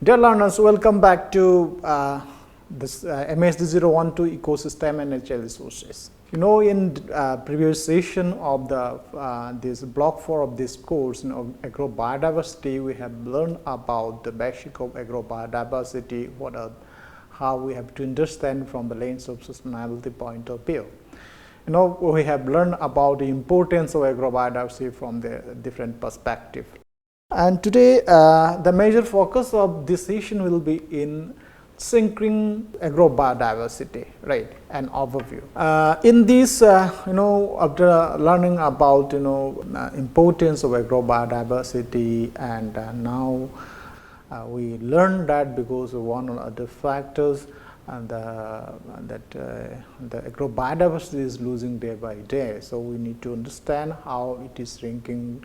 Dear learners, welcome back to this MSD 012 Ecosystem and Natural Resources. You know, in previous session of the this block 4 of this course, agrobiodiversity, we have learned about the basic of agrobiodiversity, how we have to understand from the lens of sustainability point of view. You know, we have learned about the importance of agrobiodiversity from the different perspective. And today, the major focus of this session will be in synching agrobiodiversity, right, an overview. In this, after learning about, importance of agrobiodiversity, and now we learned that because of one or other factors, and that the agrobiodiversity is losing day by day. So we need to understand how it is shrinking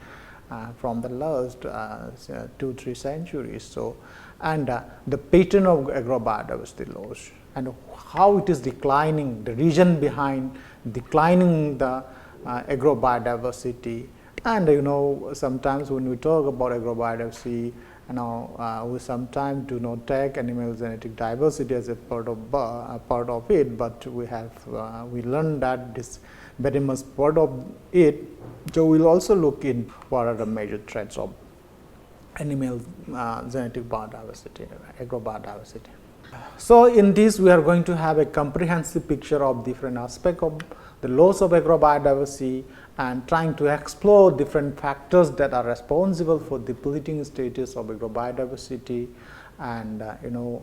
from the last 2-3 centuries. So, and the pattern of agrobiodiversity loss and how it is declining, the reason behind declining the agrobiodiversity. And sometimes when we talk about agrobiodiversity, we sometimes do not take animal genetic diversity as a part of it, but we learned that this very much part of it. So we will also look in what are the major threats of animal genetic biodiversity, agrobiodiversity. So in this, we are going to have a comprehensive picture of different aspects of the loss of agrobiodiversity and trying to explore different factors that are responsible for depleting status of agrobiodiversity, and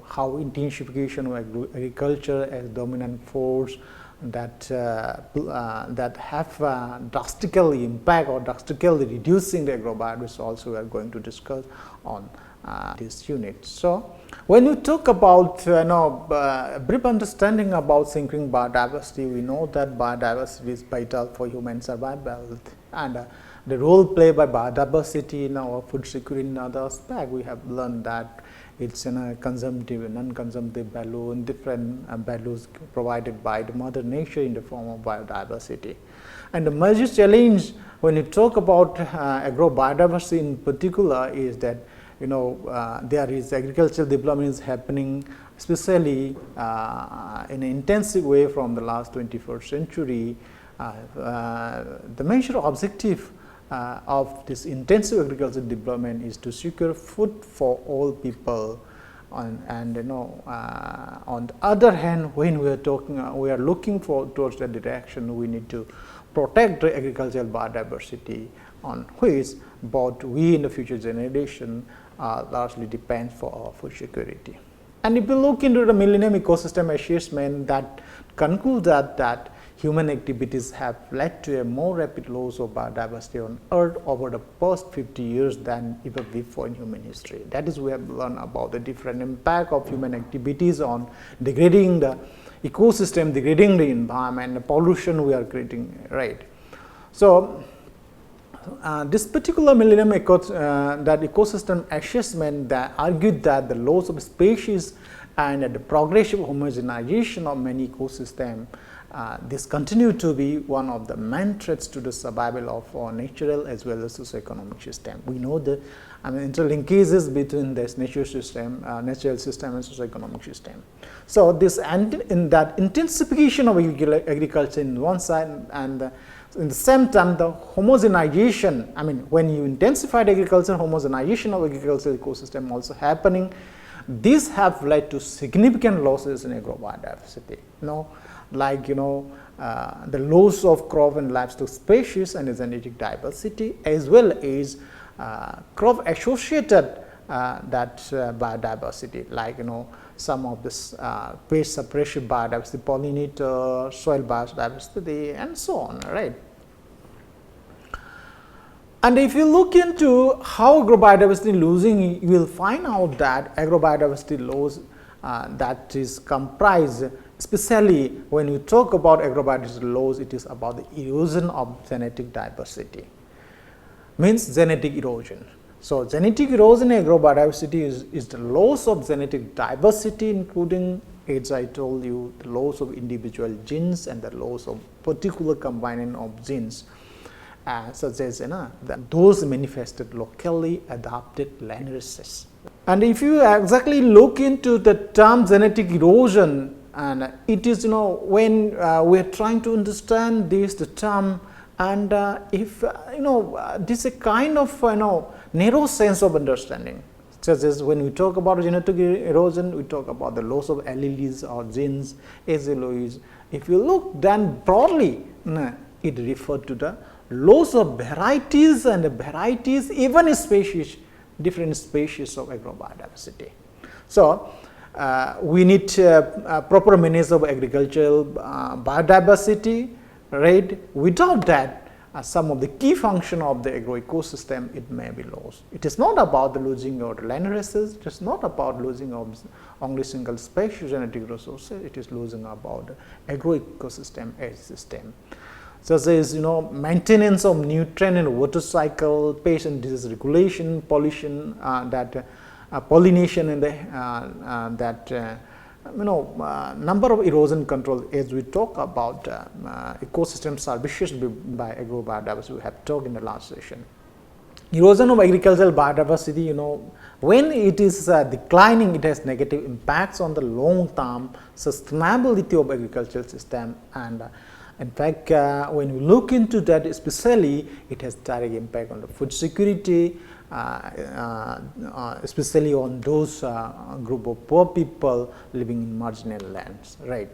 how intensification of agriculture as dominant force that have drastically impact or drastically reducing the agrobiodiversity also we are going to discuss on this unit. So when you talk about a brief understanding about synching biodiversity, we know that biodiversity is vital for human survival, and the role played by biodiversity in our food security in other aspect. We have learned that it's in a consumptive and non-consumptive value, and different values provided by the mother nature in the form of biodiversity. And the major challenge when you talk about agrobiodiversity in particular is that there is agricultural development is happening, especially in an intensive way from the last 21st century. The major objective of this intensive agricultural development is to secure food for all people, and on the other hand, when we are looking towards that direction, we need to protect the agricultural biodiversity on which both we and the future generation largely depend for our food security. And if you look into the Millennium Ecosystem Assessment, that concludes that human activities have led to a more rapid loss of biodiversity on Earth over the past 50 years than ever before in human history. That is, we have learned about the different impact of human activities on degrading the ecosystem, degrading the environment, the pollution we are creating, right. So this particular Millennium Ecosystem Assessment that argued that the loss of species and the progressive homogenization of many ecosystems, this continue to be one of the main threats to the survival of our natural as well as socioeconomic system. We know the interlinkages between this natural system and socioeconomic system. So this in that intensification of agriculture in one side, and in the same time the homogenization, when you intensify agriculture, homogenization of agricultural ecosystem also happening. These have led to significant losses in agrobiodiversity. The loss of crop and livestock species and genetic diversity, as well as crop associated biodiversity, like some of this pest suppressive biodiversity, pollinator, soil biodiversity, and so on, right. And if you look into how agrobiodiversity losing, you will find out that agrobiodiversity loss that is comprised, especially when you talk about agrobiodiversity loss, it is about the erosion of genetic diversity, means genetic erosion. So genetic erosion in agrobiodiversity is the loss of genetic diversity, including, as I told you, the loss of individual genes and the loss of particular combining of genes. such as those manifested locally adapted land races. And if you exactly look into the term genetic erosion, and it is when we are trying to understand this the term, and if this is a kind of narrow sense of understanding, such as when we talk about genetic erosion, we talk about the loss of alleles or genes, SLOEs. If you look then broadly, it referred to the loss of varieties and varieties, even species, different species of agrobiodiversity. So, we need proper management of agricultural biodiversity, right? Without that, some of the key function of the agro ecosystem, it may be lost. It is not about the losing of land races, it is not about losing of only single species genetic resources, it is losing about the agro ecosystem as system. Such as maintenance of nutrient and water cycle, pest and disease regulation, pollution, pollination, and number of erosion control, as we talk about ecosystem services by agrobiodiversity, we have talked in the last session. Erosion of agricultural biodiversity, when it is declining, it has negative impacts on the long term sustainability of agricultural system, and in fact, when we look into that, especially it has direct impact on the food security, especially on those group of poor people living in marginal lands, right.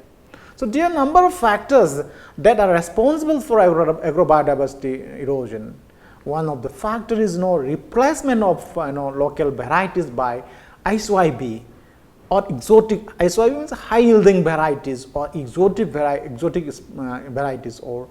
So, there are a number of factors that are responsible for agrobiodiversity erosion. One of the factors is replacement of local varieties by ISYB or exotic. ISYB means high yielding varieties or exotic varieties, or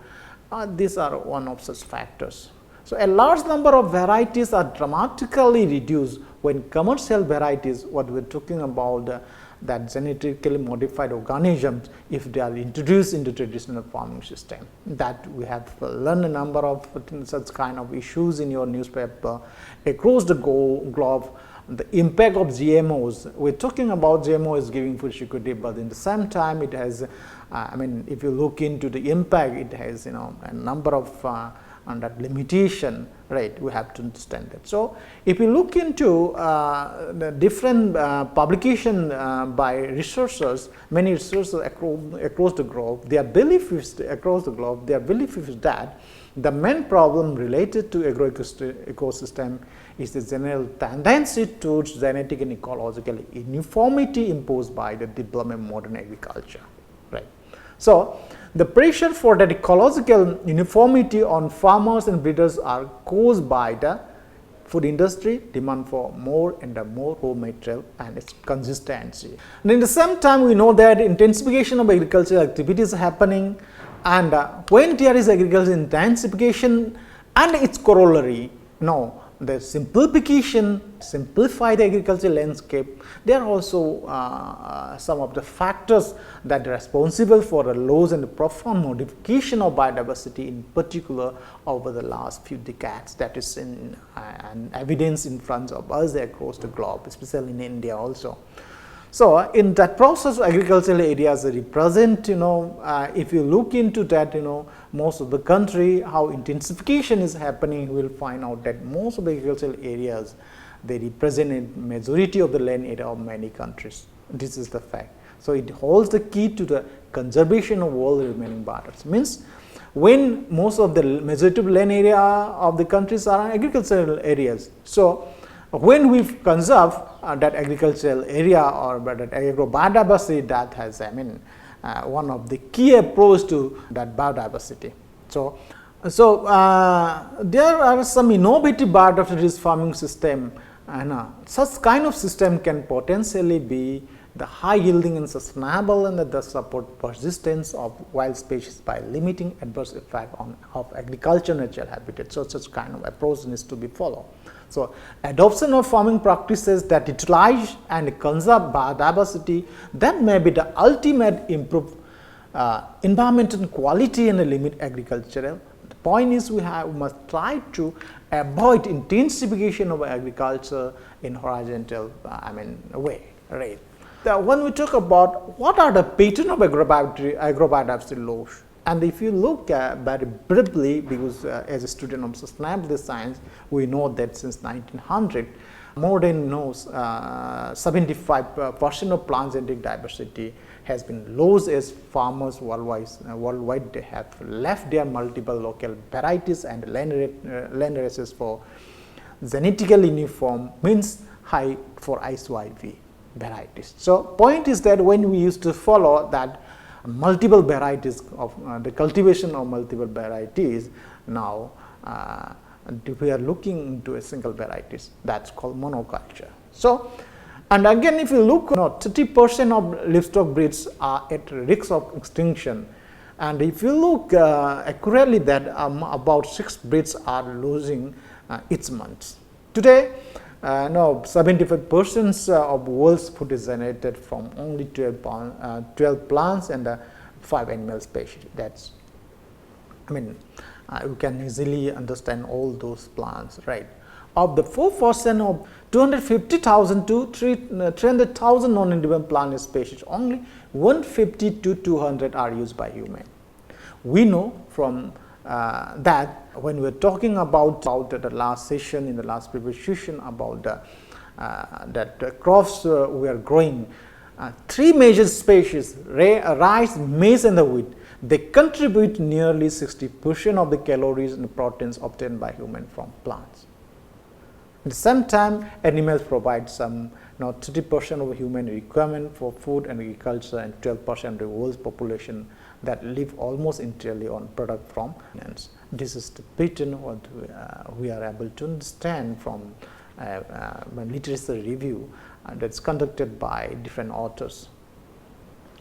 these are one of such factors. So, a large number of varieties are dramatically reduced when commercial varieties, what we are talking about, that genetically modified organisms, if they are introduced into traditional farming system. That we have learned a number of such kind of issues in your newspaper across the globe. The impact of GMOs, we are talking about GMOs giving food security, but in the same time it has, if you look into the impact, it has a number of under limitation, right. We have to understand that. So, if you look into the different publication by researchers, many researchers across the globe, their belief is that the main problem related to agro ecosystem is the general tendency towards genetic and ecological uniformity imposed by the development of modern agriculture, right. So, the pressure for that ecological uniformity on farmers and breeders are caused by the food industry demand for more and more raw material and its consistency. And in the same time, we know that intensification of agricultural activities is happening, and when there is agricultural intensification and its corollary, the simplify the agricultural landscape, there are also some of the factors that are responsible for the loss and the profound modification of biodiversity, in particular over the last few decades. That is an evidence in front of us across the globe, especially in India also. So, in that process, agricultural areas represent, if you look into that, most of the country, how intensification is happening, you will find out that most of the agricultural areas, they represent a majority of the land area of many countries. This is the fact. So, it holds the key to the conservation of all the remaining borders. Means, when most of the majority of land area of the countries are agricultural areas. So, when we conserve that agricultural area or that agrobiodiversity, that has one of the key approach to that biodiversity. So, there are some innovative biodiversity farming system, and such kind of system can potentially be the high yielding and sustainable, and that support persistence of wild species by limiting adverse effect of agricultural natural habitat. So, such kind of approach needs to be followed. So, adoption of farming practices that utilize and conserve biodiversity, that may be the ultimate improve environmental quality and limit agricultural. The point is we must try to avoid intensification of agriculture in horizontal way, right. When we talk about what are the pattern of agrobiodiversity loss, And if you look very briefly, because as a student of sustainability science, we know that since 1900, more than 75% of plant genetic diversity has been lost as farmers worldwide they have left their multiple local varieties and land races for genetically uniform means high for ISYV varieties. So, point is that when we used to follow that multiple varieties of the cultivation of multiple varieties, now we are looking into a single varieties, that's called monoculture. So, and again if you look, 30% of livestock breeds are at risk of extinction, and if you look accurately that about 6 breeds are losing each month. Today, 75% of world's food is generated from only 12 plants and 5 animal species. That's, you can easily understand all those plants, right? Of the 4% of 250,000 to 300,000 non-individual plant species, only 150 to 200 are used by human. We know from that when we are talking about the last session, in the last previous session about that crops we are growing, 3 major species, rice, maize and the wheat, they contribute nearly 60% of the calories and proteins obtained by human from plants. At the same time, animals provide some 30% of human requirement for food and agriculture, and 12% of the world's population that live almost entirely on product from plants. This is the pattern what we are able to understand from literature review that's conducted by different authors.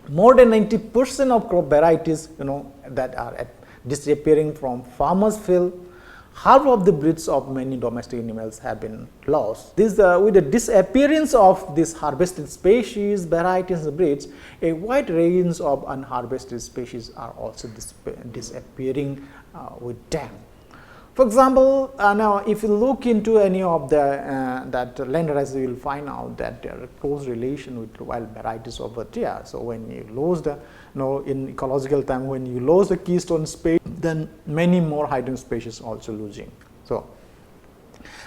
More than 90% of crop varieties that are disappearing from farmers' field. Half of the breeds of many domestic animals have been lost. This, with the disappearance of these harvested species, varieties and breeds, a wide range of unharvested species are also disappearing with them. For example, now if you look into any of the that land races, you will find out that there are close relation with wild varieties over there. So when you lose the in ecological time, when you lose the keystone species, then many more hidden species also losing. So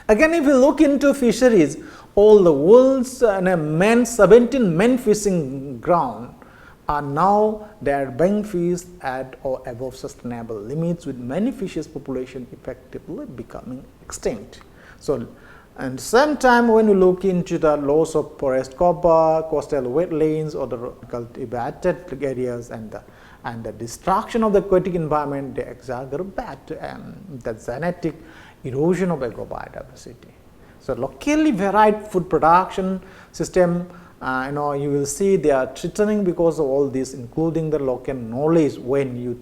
again, if you look into fisheries, all the world's 17 main fishing ground are now they are being fished at or above sustainable limits, with many fishes population effectively becoming extinct. So, and same time when you look into the loss of forest cover, coastal wetlands or the cultivated areas and the destruction of the aquatic environment, they exacerbate the genetic erosion of agrobiodiversity. So, locally varied food production system, you will see they are threatening because of all this, including the local knowledge. When you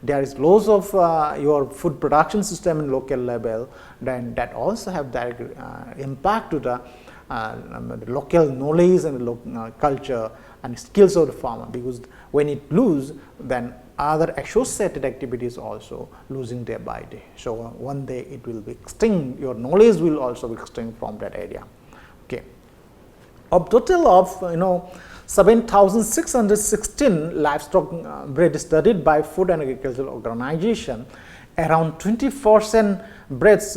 there is loss of your food production system in local level, then that also have direct impact to the local knowledge and the culture and skills of the farmer, because when it lose, then other associated activities also losing day by day. So one day it will be extinct, your knowledge will also be extinct from that area. Okay. Of total of 7,616 livestock breed studied by Food and Agricultural Organization, around 20% breeds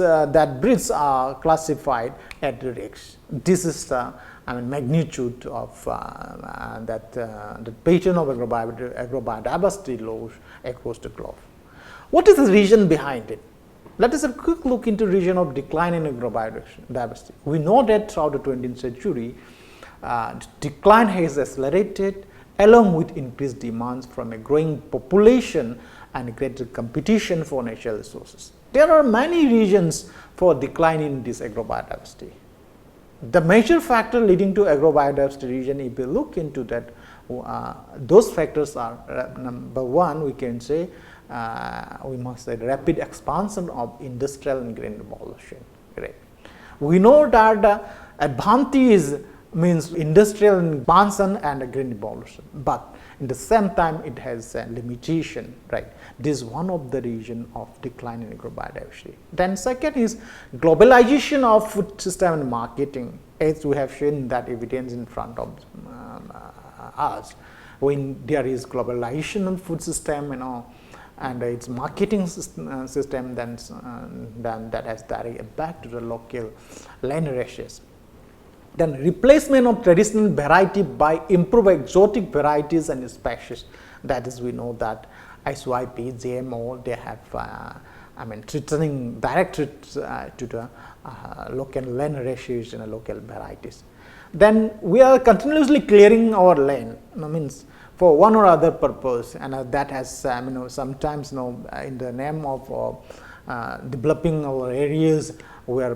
breeds are classified at risk. This is the magnitude of the pattern of agrobiodiversity loss across the globe. What is the reason behind it? Let us have a quick look into region of decline in agrobiodiversity. We know that throughout the 20th century, decline has accelerated along with increased demands from a growing population and greater competition for natural resources. There are many reasons for decline in this agrobiodiversity. The major factor leading to agrobiodiversity region, if you look into that, those factors are number one, we can say, we must say rapid expansion of industrial and grain revolution. Great. We know that the advantage means industrial expansion and grain revolution, but in the same time it has a limitation, right? This is one of the reason of decline in agrobiodiversity. Then second is globalization of food system and marketing, as we have shown that evidence in front of us. when there is globalization of food system, and its marketing system, then that has direct impact to the local land ratios. Then replacement of traditional variety by improved exotic varieties and species. That is, we know that SYP, GMO, they have threatening direct threats to the local land ratios and local varieties. Then we are continuously clearing our land, means for one or other purpose, and that has sometimes in the name of developing our areas, we are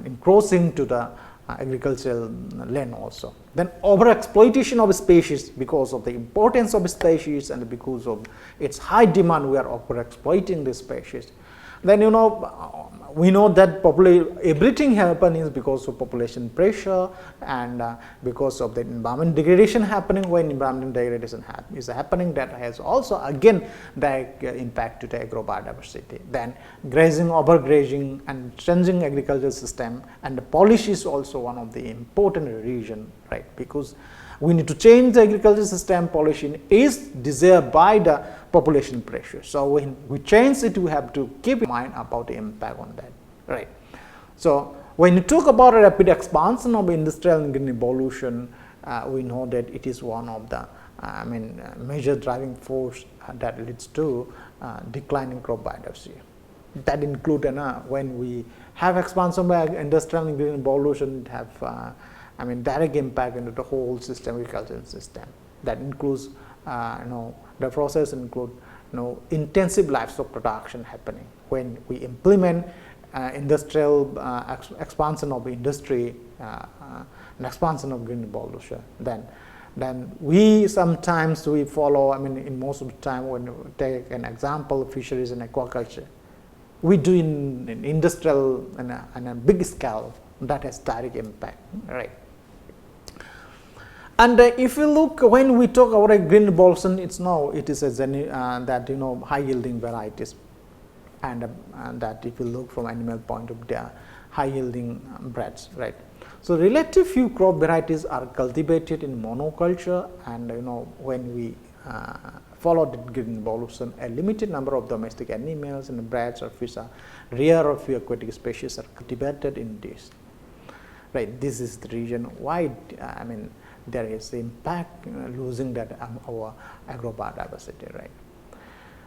encroaching to the agricultural land also. Then overexploitation of species, because of the importance of species and because of its high demand, we are overexploiting the species. Then we know that everything happens because of population pressure and because of the environment degradation happening. When environment degradation is happening, that has also again direct impact to the agrobiodiversity. Then grazing, overgrazing and changing agricultural system, and the policy is also one of the important reason, right, because we need to change the agricultural system. Pollution is desired by the population pressure. So when we change it, we have to keep in mind about the impact on that, right. So when you talk about a rapid expansion of industrial and green evolution, we know that it is one of the major driving force that leads to declining crop biodiversity. That include when we have expansion by industrial and green evolution, it have direct impact into the whole system, agricultural system. That includes the process include intensive livestock production happening. When we implement industrial expansion of industry and expansion of green evolution, then we sometimes we follow, in most of the time, when we take an example, fisheries and aquaculture, we do in industrial and a big scale, that has direct impact, right. And if you look, when we talk about green evolution, it is that high yielding varieties, and that if you look from animal point of view, they are high yielding breeds, right. So relative few crop varieties are cultivated in monoculture, and when we follow the green evolution, a limited number of domestic animals and birds or fish are rare, or few aquatic species are cultivated in this, right. This is the reason why there is impact losing that our agrobiodiversity, right.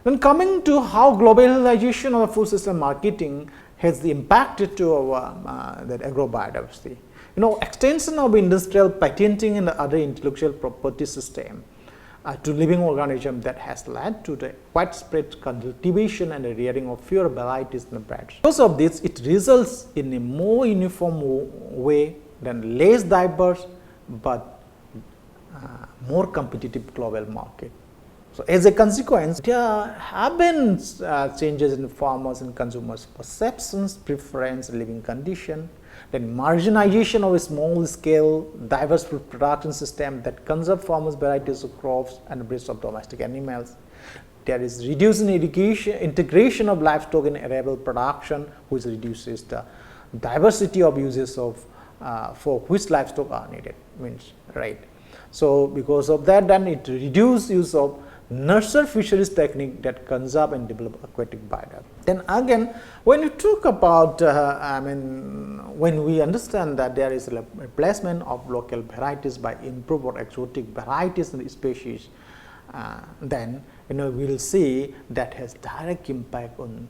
Then coming to how globalization of food system marketing has impacted to our that agrobiodiversity. Extension of industrial patenting and other intellectual property system to living organism, that has led to the widespread cultivation and the rearing of fewer varieties in the breeds. Because of this, it results in a more uniform way than less diverse but more competitive global market. So as a consequence, there have been changes in farmers and consumers' perceptions, preference, living condition, then marginalization of a small scale diverse food production system that conserve farmers' varieties of crops and breeds of domestic animals. There is reducing integration of livestock in arable production, which reduces the diversity of uses of for which livestock are needed, right. So because of that, then it reduces use of nurture fisheries technique that conserve and develop aquatic biodiversity. Then again, when you talk about, when we understand that there is a replacement of local varieties by improved or exotic varieties and species, then we will see that has direct impact on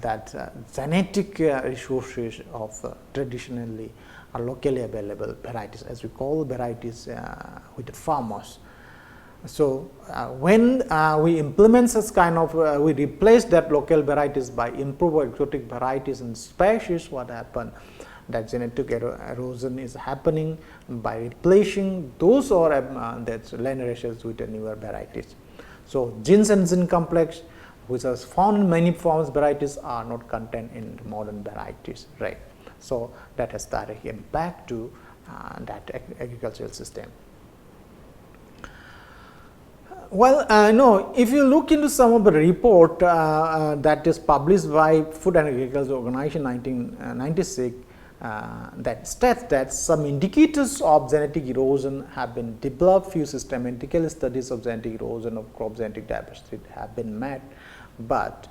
that genetic resources of traditionally or locally available varieties, as we call varieties with the farmers. So when we implement such kind of, we replace that local varieties by improved exotic varieties and species, what happen? That genetic erosion is happening by replacing those or that land ratios with the newer varieties. So genes and gene complex, which are found in many forms varieties, are not contained in modern varieties, right. So that has direct impact to that agricultural system. Well, no, if you look into some of the report that is published by Food and Agriculture Organization in 1996, that states that some indicators of genetic erosion have been developed. Few systematical studies of genetic erosion of crop genetic diversity have been made, but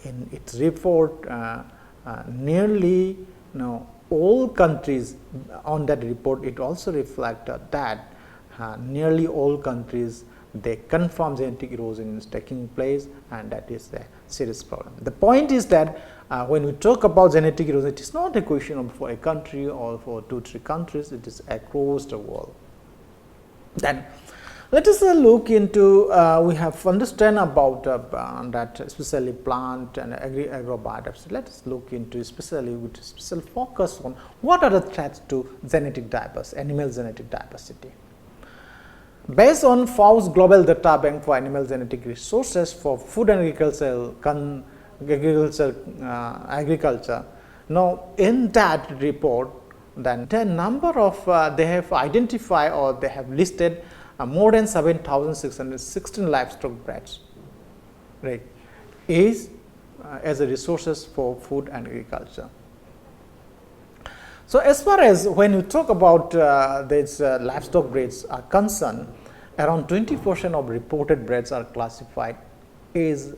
in its report, nearly all countries, on that report it also reflected that nearly all countries, they confirm genetic erosion is taking place, and that is a serious problem. The point is that when we talk about genetic erosion, it is not a question of for a country or for 2-3 countries, it is across the world. Then let us look into, we have understand about that especially plant and agrobiodiversity. Let us look into especially with special focus on what are the threats to genetic diversity, animal genetic diversity. Based on FAO's Global Data Bank for Animal Genetic Resources for Food and Agriculture, now in that report, then the number of they have identified or they have listed more than 7,616 livestock breeds, right, is as a resources for food and agriculture. So, as far as when you talk about these livestock breeds are concerned, around 20% of reported breeds are classified as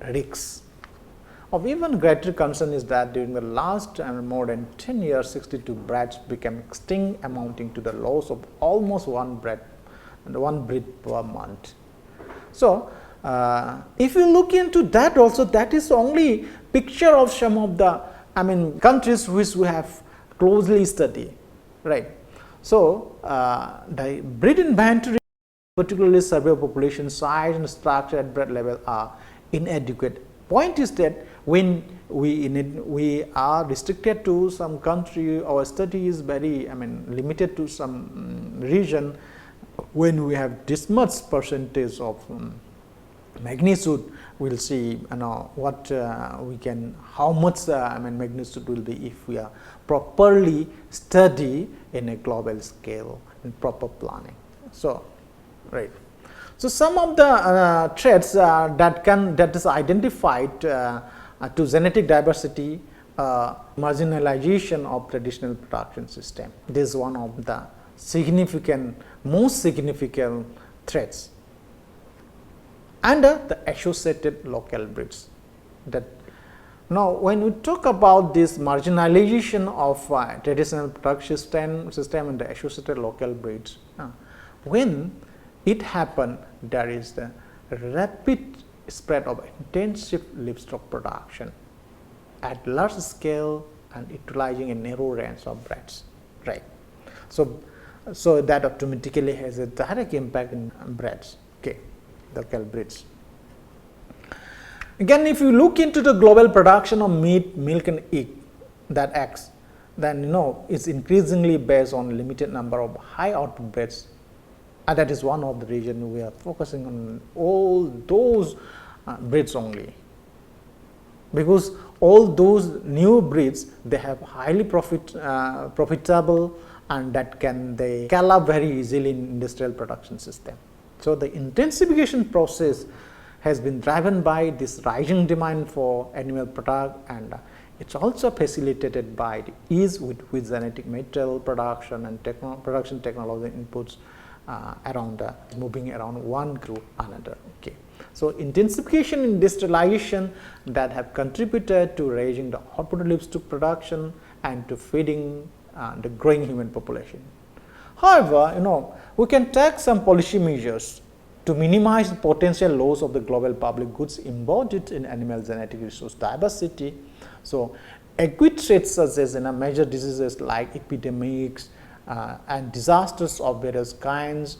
risks. Of even greater concern is that during the last more than 10 years, 62 breeds became extinct, amounting to the loss of almost one breed per month. So, if you look into that also, that is only picture of some of the countries which we have closely studied, right. So, the breed inventory, particularly survey of population size and structure at breed level, are inadequate. Point is that when we are restricted to some country, our study is very limited to some region. When we have this much percentage of magnitude, we will see what we can, how much magnitude will be if we are properly study in a global scale in proper planning. So, right. So, some of the threats that is identified to genetic diversity, marginalization of traditional production system. This is one of the most significant threats, and the associated local breeds. That now, when we talk about this marginalization of traditional production system and the associated local breeds, when it happens, there is the rapid spread of intensive livestock production at large scale and utilizing a narrow range of breeds, right. So that automatically has a direct impact in breeds, okay, local breeds. Again, if you look into the global production of meat, milk and eggs, then it's increasingly based on limited number of high output breeds. And that is one of the reasons we are focusing on all those breeds only, because all those new breeds, they have highly profitable, and that they scale up very easily in industrial production system. So, the intensification process has been driven by this rising demand for animal product, and it's also facilitated by the ease with which genetic material production and production technology inputs moving around one group another. Okay. So, intensification industrialization that have contributed to raising the output of livestock production and to feeding the growing human population. However, we can take some policy measures to minimize the potential loss of the global public goods embodied in animal genetic resource diversity. So, acute threats such as major diseases like epidemics and disasters of various kinds,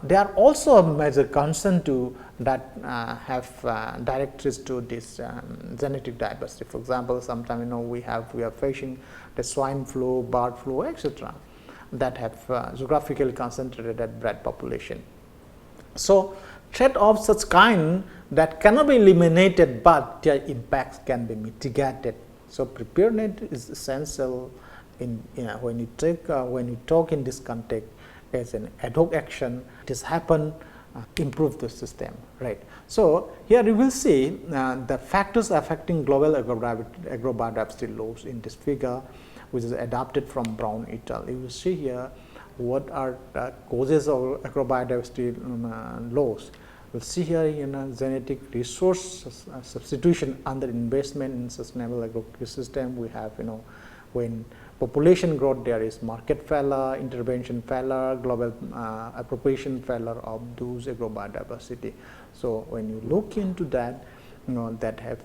they are also a major concern to that have direct threats to this genetic diversity. For example, sometimes we are facing the swine flu, bird flu, etc., that have geographically concentrated at breed population. So, threat of such kind that cannot be eliminated, but their impacts can be mitigated. So, preparedness is essential in when you talk in this context as an ad hoc action. It has happened improve the system, right. So, here you will see the factors affecting global agrobiodiversity loss in this figure, which is adapted from Brown et al. You will see here what are the causes of agrobiodiversity loss. We will see here genetic resource substitution under investment in sustainable agro-system. We have when population growth, there is market failure, intervention failure, global appropriation failure of those agrobiodiversity. So, when you look into that, that have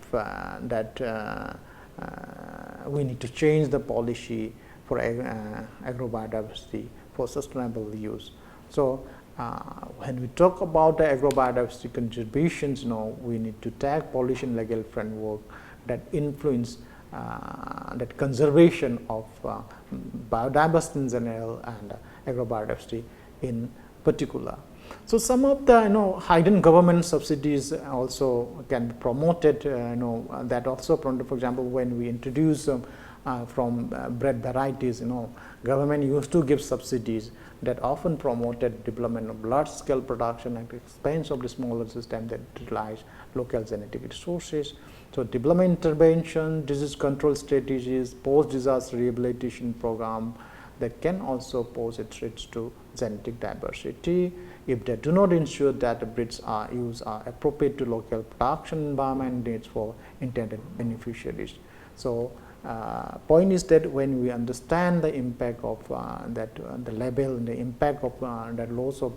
we need to change the policy for agrobiodiversity for sustainable use. So, when we talk about the agrobiodiversity contributions, we need to tag policy and legal framework that influence that conservation of biodiversity in general and agrobiodiversity in particular. So, some of the hidden government subsidies also can be promoted, that also, for example, when we introduce from breed varieties, government used to give subsidies that often promoted development of large scale production at the expense of the smaller system that relies local genetic resources. So, development intervention, disease control strategies, post-disaster rehabilitation program that can also pose a threat to genetic diversity if they do not ensure that the breeds used are appropriate to local production environment needs for intended beneficiaries. So, point is that when we understand the impact of the level, the impact of the loss of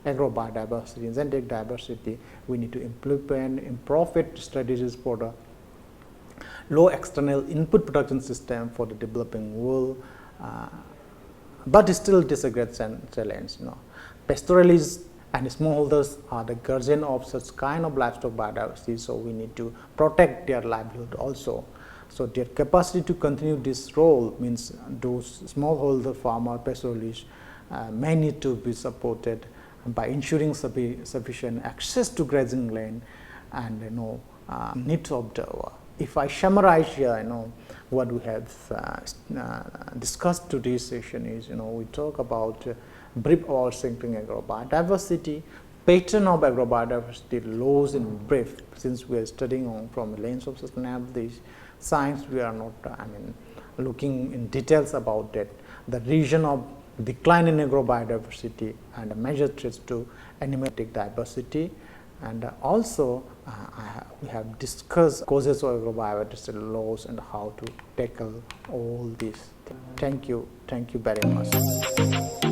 agrobiodiversity and genetic diversity, we need to implement profit strategies for the low external input production system for the developing world, but still it is a great challenge. Pastoralists and smallholders are the guardian of such kind of livestock biodiversity, so we need to protect their livelihood also. So, their capacity to continue this role means those smallholder farmer pastoralists may need to be supported by ensuring sufficient access to grazing land and needs to observe. If I summarize here, what we have discussed today's session is, we talk about brief about strengthening agrobiodiversity, pattern of agrobiodiversity loss in brief, since we are studying from the lens of sustainability science, we are not looking in details about that, the region of decline in agrobiodiversity and the major threats to animatic diversity, and also we have discussed causes of agrobiodiversity loss and how to tackle all these. Thank you very much.